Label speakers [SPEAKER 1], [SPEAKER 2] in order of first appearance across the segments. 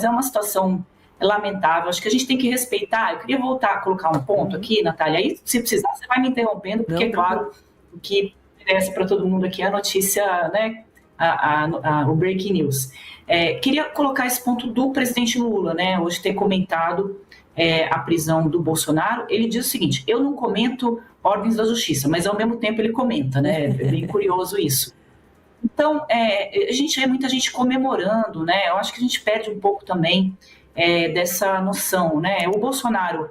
[SPEAKER 1] é uma situação lamentável. Acho que a gente tem que respeitar. Eu queria voltar a colocar um ponto aqui, Natália, aí se precisar você vai me interrompendo, porque é claro, o que interessa para todo mundo aqui é a notícia, né, o breaking news. Queria colocar esse ponto do presidente Lula, né, hoje ter comentado a prisão do Bolsonaro. Ele diz o seguinte: eu não comento ordens da justiça, mas ao mesmo tempo ele comenta, né, é bem curioso isso. Então, a gente vê muita gente comemorando, né, eu acho que a gente perde um pouco também dessa noção, né, o Bolsonaro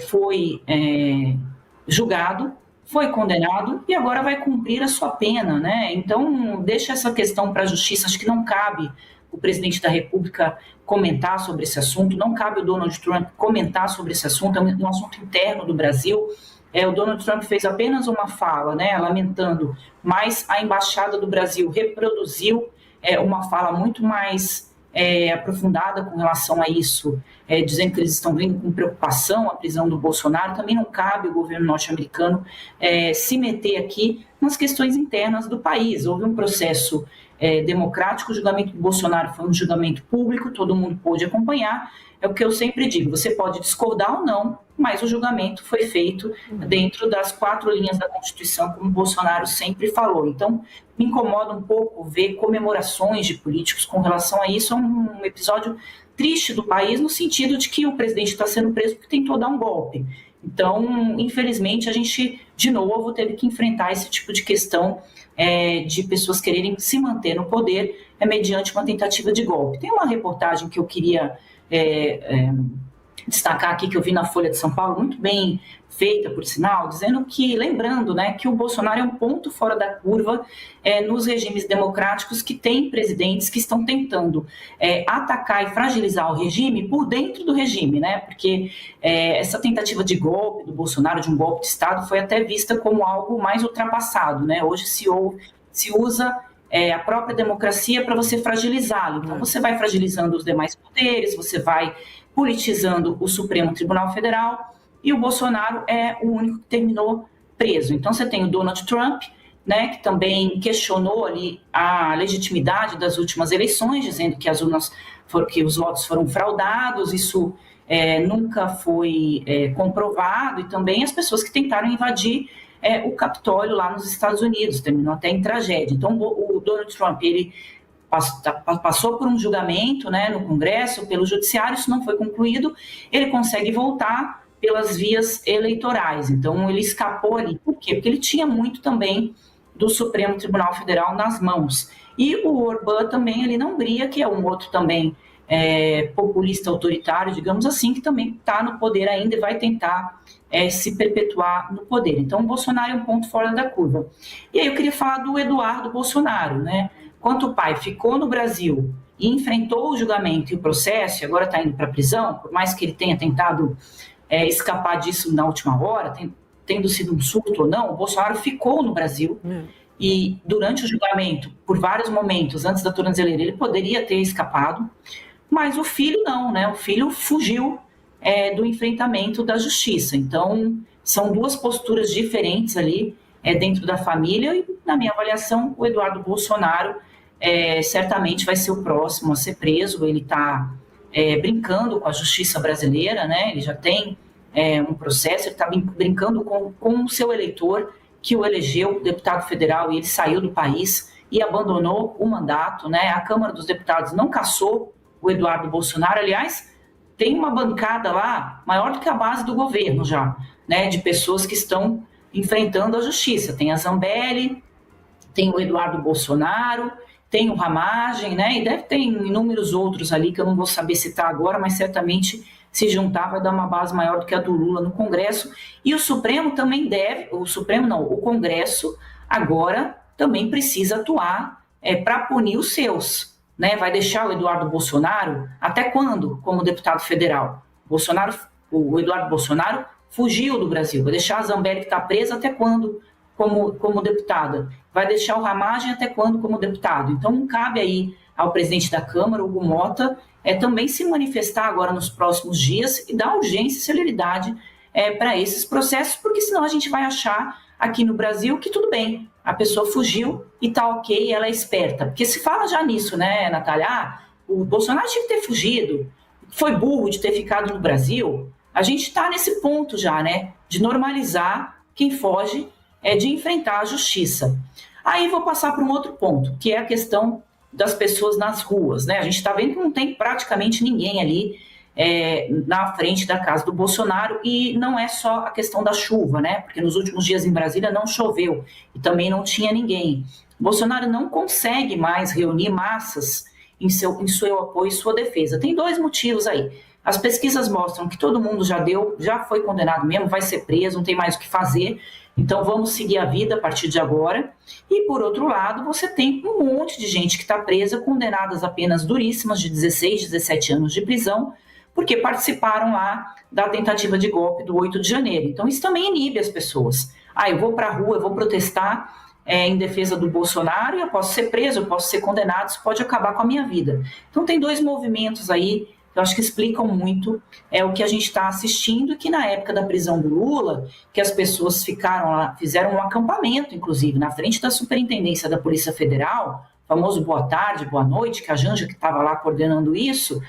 [SPEAKER 1] foi julgado, foi condenado e agora vai cumprir a sua pena, né? Então, deixa essa questão para a justiça. Acho que não cabe o presidente da República comentar sobre esse assunto, não cabe o Donald Trump comentar sobre esse assunto, é um assunto interno do Brasil. O Donald Trump fez apenas uma fala, né, lamentando, mas a Embaixada do Brasil reproduziu uma fala muito mais aprofundada com relação a isso, dizendo que eles estão vendo com preocupação a prisão do Bolsonaro. Também não cabe o governo norte-americano se meter aqui nas questões internas do país. Houve um processo democrático, o julgamento do Bolsonaro foi um julgamento público, todo mundo pôde acompanhar. É o que eu sempre digo, você pode discordar ou não, mas o julgamento foi feito dentro das 4 linhas da Constituição, como o Bolsonaro sempre falou. Então, me incomoda um pouco ver comemorações de políticos com relação a isso. É um episódio triste do país, no sentido de que o presidente está sendo preso porque tentou dar um golpe. Então, infelizmente, a gente, de novo, teve que enfrentar esse tipo de questão de pessoas quererem se manter no poder mediante uma tentativa de golpe. Tem uma reportagem que eu queria destacar aqui, que eu vi na Folha de São Paulo, muito bem feita, por sinal, dizendo que, lembrando, né, que o Bolsonaro é um ponto fora da curva nos regimes democráticos que têm presidentes que estão tentando atacar e fragilizar o regime por dentro do regime, né, porque essa tentativa de golpe do Bolsonaro, de um golpe de Estado, foi até vista como algo mais ultrapassado, né, hoje se usa a própria democracia para você fragilizá-lo. Então, você vai fragilizando os demais poderes, você vai politizando o Supremo Tribunal Federal, e o Bolsonaro é o único que terminou preso. Então, você tem o Donald Trump, né, que também questionou ali a legitimidade das últimas eleições, dizendo que que os votos foram fraudados. Isso nunca foi comprovado, e também as pessoas que tentaram invadir o Capitólio lá nos Estados Unidos, terminou até em tragédia. Então, o Donald Trump, ele passou por um julgamento, né, no Congresso, pelo Judiciário, isso não foi concluído, ele consegue voltar pelas vias eleitorais. Então, ele escapou ali. Por quê? Porque ele tinha muito também do Supremo Tribunal Federal nas mãos. E o Orbán também, ele não Hungria, que é um outro também populista autoritário, digamos assim, que também está no poder ainda e vai tentar se perpetuar no poder. Então, o Bolsonaro é um ponto fora da curva. E aí eu queria falar do Eduardo Bolsonaro, né? Enquanto o pai ficou no Brasil e enfrentou o julgamento e o processo, e agora está indo para a prisão, por mais que ele tenha tentado escapar disso na última hora, tendo sido um surto ou não, o Bolsonaro ficou no Brasil e durante o julgamento, por vários momentos, antes da tornozeleira, ele poderia ter escapado, mas o filho não, né? O filho fugiu do enfrentamento da justiça. Então, são duas posturas diferentes ali dentro da família e, na minha avaliação, o Eduardo Bolsonaro certamente vai ser o próximo a ser preso. Ele está brincando com a justiça brasileira, né? Ele já tem um processo, ele está brincando com o seu eleitor, que o elegeu deputado federal, e ele saiu do país e abandonou o mandato, né? A Câmara dos Deputados não cassou o Eduardo Bolsonaro. Aliás, tem uma bancada lá maior do que a base do governo já, né? De pessoas que estão enfrentando a justiça. Tem a Zambelli, tem o Eduardo Bolsonaro, tem o Ramagem, né? E deve ter inúmeros outros ali que eu não vou saber citar agora, mas certamente se juntar vai dar uma base maior do que a do Lula no Congresso. E o Supremo também o Congresso agora também precisa atuar para punir os seus, né? Vai deixar o Eduardo Bolsonaro até quando como deputado federal? O Eduardo Bolsonaro fugiu do Brasil. Vai deixar a Zambelli, que está presa, até quando como deputada? Vai deixar o Ramagem até quando como deputado? Então, não cabe aí ao presidente da Câmara, Hugo Mota, também se manifestar agora nos próximos dias e dar urgência e celeridade para esses processos, porque senão a gente vai achar aqui no Brasil que tudo bem, a pessoa fugiu e está ok, ela é esperta. Porque se fala já nisso, né, Natália? o Bolsonaro tinha que ter fugido, foi burro de ter ficado no Brasil. A gente está nesse ponto já, né, de normalizar quem foge, de enfrentar a justiça. Aí vou passar para um outro ponto, que é a questão das pessoas nas ruas, né? A gente está vendo que não tem praticamente ninguém ali na frente da casa do Bolsonaro, e não é só a questão da chuva, né? Porque nos últimos dias em Brasília não choveu e também não tinha ninguém. O Bolsonaro não consegue mais reunir massas em seu apoio e sua defesa. Tem dois motivos aí. As pesquisas mostram que todo mundo já foi condenado mesmo, vai ser preso, não tem mais o que fazer. Então vamos seguir a vida a partir de agora. E por outro lado, você tem um monte de gente que está presa, condenadas a penas duríssimas de 16, 17 anos de prisão, porque participaram lá da tentativa de golpe do 8 de janeiro. Então isso também inibe as pessoas. Eu vou para a rua, eu vou protestar em defesa do Bolsonaro, e eu posso ser preso, eu posso ser condenado, isso pode acabar com a minha vida. Então tem dois movimentos aí que eu acho que explicam muito o que a gente está assistindo, e que na época da prisão do Lula, que as pessoas ficaram lá, fizeram um acampamento, inclusive, na frente da Superintendência da Polícia Federal, o famoso boa tarde, boa noite, que a Janja que estava lá coordenando isso,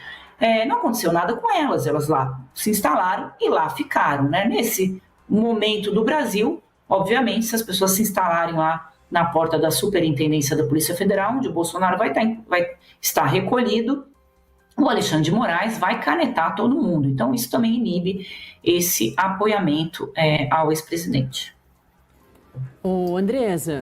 [SPEAKER 1] não aconteceu nada com elas lá se instalaram e lá ficaram, né? Nesse momento do Brasil, obviamente, se as pessoas se instalarem lá na porta da Superintendência da Polícia Federal, onde o Bolsonaro vai estar recolhido, o Alexandre de Moraes vai canetar todo mundo. Então, isso também inibe esse apoiamento ao ex-presidente.
[SPEAKER 2] Ô, Andresa,